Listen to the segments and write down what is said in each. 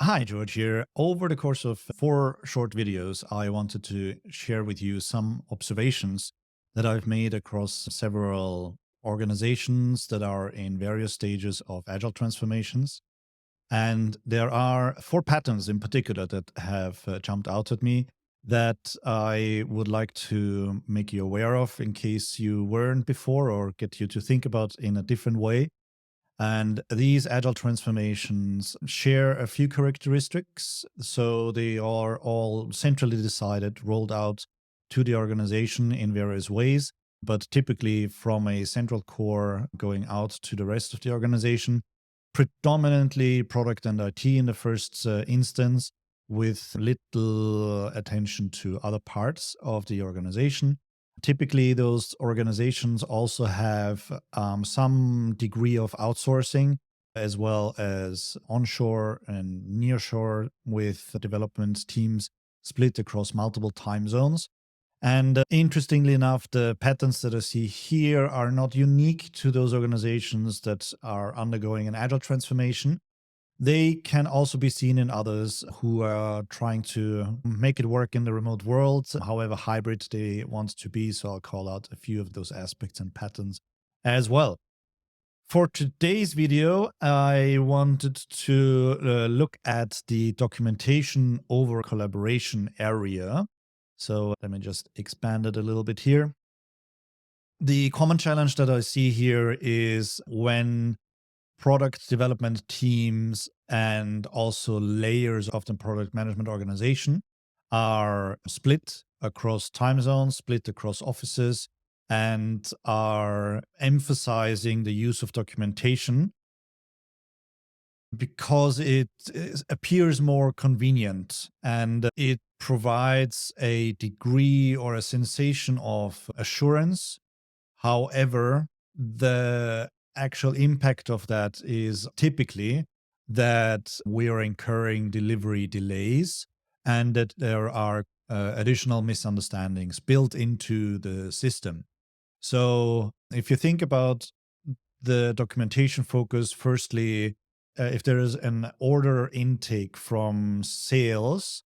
Hi, George here. Over the course of 4 short videos, I wanted to share with you some observations that I've made across several organizations that are in various stages of agile transformations. And there are 4 patterns in particular that have jumped out at me that I would like to make you aware of in case you weren't before or get you to think about in a different way. And these agile transformations share a few characteristics. So they are all centrally decided, rolled out to the organization in various ways, but typically from a central core going out to the rest of the organization, predominantly product and IT in the first instance, with little attention to other parts of the organization. Typically, those organizations also have some degree of outsourcing as well as onshore and nearshore with development teams split across multiple time zones. And interestingly enough, the patterns that I see here are not unique to those organizations that are undergoing an agile transformation. They can also be seen in others who are trying to make it work in the remote world, however hybrid they want to be. So I'll call out a few of those aspects and patterns as well. For today's video, I wanted to look at the documentation over collaboration area. So let me just expand it a little bit here. The common challenge that I see here is when product development teams and also layers of the product management organization are split across time zones, split across offices, and are emphasizing the use of documentation because appears more convenient and it provides a degree or a sensation of assurance. However, the actual impact of that is typically that we are incurring delivery delays and that there are additional misunderstandings built into the system. So, if you think about the documentation focus, firstly, if there is an order intake from sales,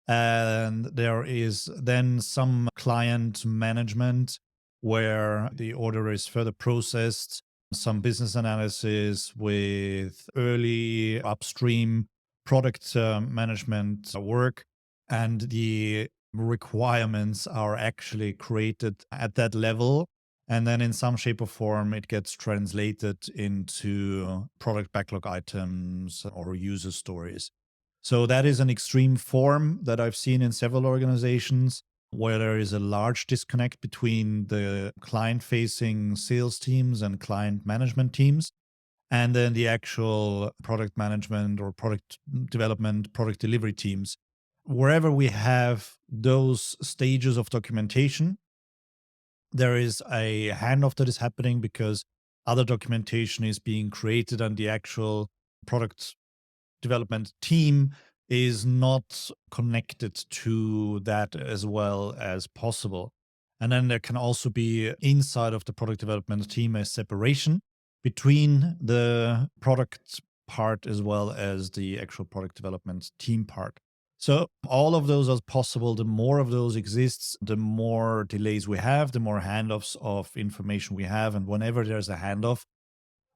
and there is then some client management where the order is further processed, some business analysis with early upstream product management work, and the requirements are actually created at that level. And then in some shape or form, it gets translated into product backlog items or user stories. So that is an extreme form that I've seen in several organizations where there is a large disconnect between the client facing sales teams and client management teams, and then the actual product management or product development, product delivery teams. Wherever we have those stages of documentation, there is a handoff that is happening because other documentation is being created and the actual product development team is not connected to that as well as possible. And then there can also be inside of the product development team a separation between the product part as well as the actual product development team part. So all of those are possible. The more of those exists, the more delays we have, the more handoffs of information we have. And whenever there's a handoff,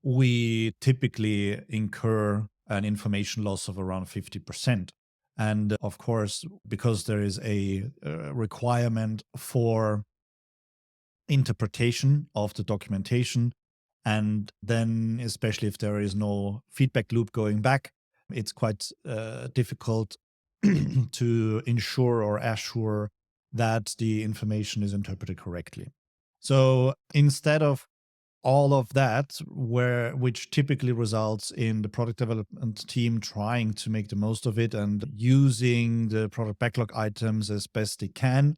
we typically incur an information loss of around 50%. And of course, because there is a requirement for interpretation of the documentation, and then especially if there is no feedback loop going back, it's quite difficult to ensure or assure that the information is interpreted correctly. So instead of all of that, which typically results in the product development team trying to make the most of it and using the product backlog items as best they can.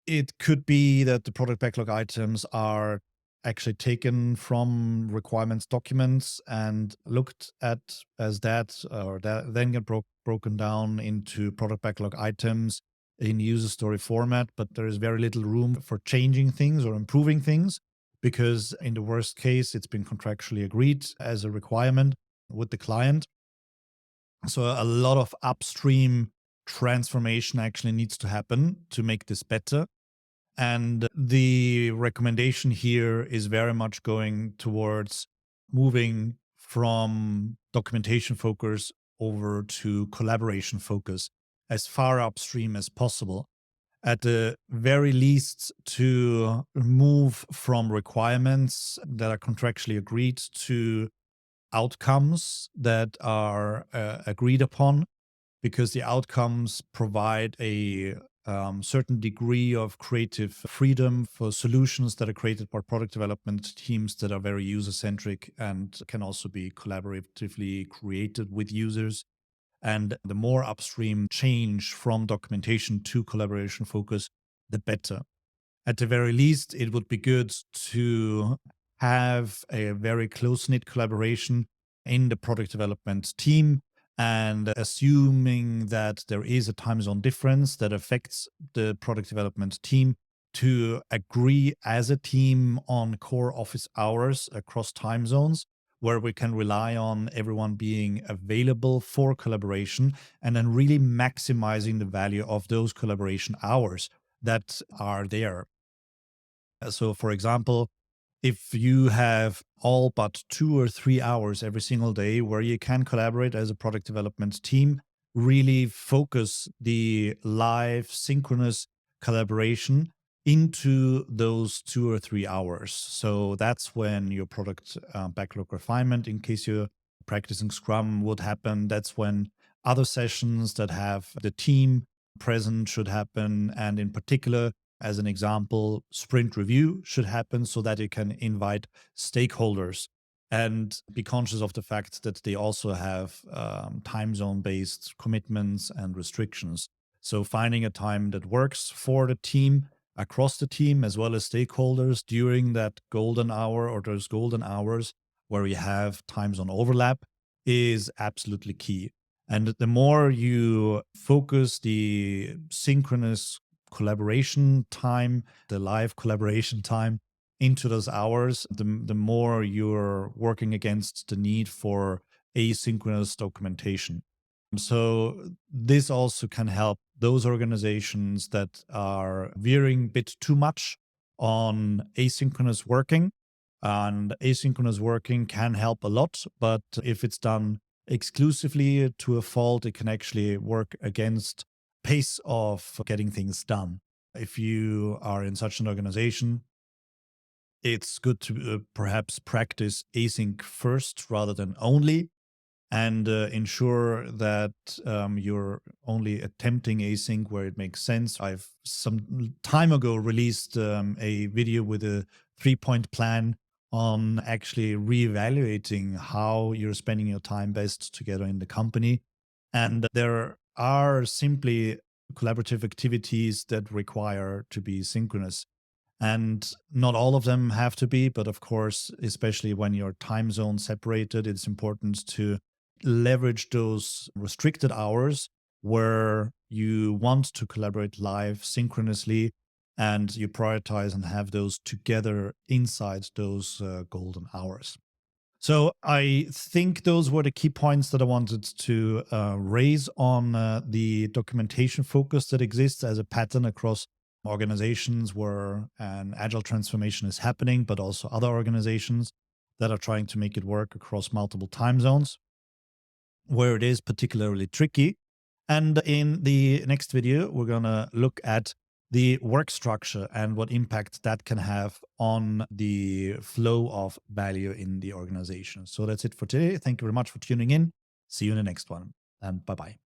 It could be that the product backlog items are actually taken from requirements documents and looked at as that, or that then get broken down into product backlog items in user story format, but there is very little room for changing things or improving things because in the worst case, it's been contractually agreed as a requirement with the client. So a lot of upstream transformation actually needs to happen to make this better. And the recommendation here is very much going towards moving from documentation focus over to collaboration focus as far upstream as possible. At the very least, to move from requirements that are contractually agreed to outcomes that are agreed upon, because the outcomes provide a certain degree of creative freedom for solutions that are created by product development teams that are very user centric and can also be collaboratively created with users. And the more upstream change from documentation to collaboration focus, the better. At the very least, it would be good to have a very close knit collaboration in the product development team. And assuming that there is a time zone difference that affects the product development team, to agree as a team on core office hours across time zones, where we can rely on everyone being available for collaboration, and then really maximizing the value of those collaboration hours that are there. So, for example, if you have all but 2 or 3 hours every single day where you can collaborate as a product development team, really focus the live synchronous collaboration into those 2 or 3 hours. So that's when your product backlog refinement, in case you're practicing Scrum, would happen. That's when other sessions that have the team present should happen. And in particular, as an example, sprint review should happen so that you can invite stakeholders and be conscious of the fact that they also have time zone based commitments and restrictions. So, finding a time that works for the team, across the team, as well as stakeholders during that golden hour or those golden hours where we have time zone overlap is absolutely key. And the more you focus the synchronous collaboration time, the live collaboration time into those hours, the more you're working against the need for asynchronous documentation. So this also can help those organizations that are veering a bit too much on asynchronous working. And asynchronous working can help a lot, but if it's done exclusively to a fault, it can actually work against pace of getting things done. If you are in such an organization, it's good to perhaps practice async first rather than only, and ensure that you're only attempting async where it makes sense. I've some time ago released a video with a 3 point plan on actually reevaluating how you're spending your time best together in the company. And there are simply collaborative activities that require to be synchronous. And not all of them have to be, but of course, especially when your time zone separated, it's important to leverage those restricted hours where you want to collaborate live synchronously, and you prioritize and have those together inside those golden hours. So I think those were the key points that I wanted to raise on the documentation focus that exists as a pattern across organizations where an agile transformation is happening, but also other organizations that are trying to make it work across multiple time zones where it is particularly tricky. And in the next video, we're going to look at the work structure and what impact that can have on the flow of value in the organization. So that's it for today. Thank you very much for tuning in. See you in the next one, and bye bye.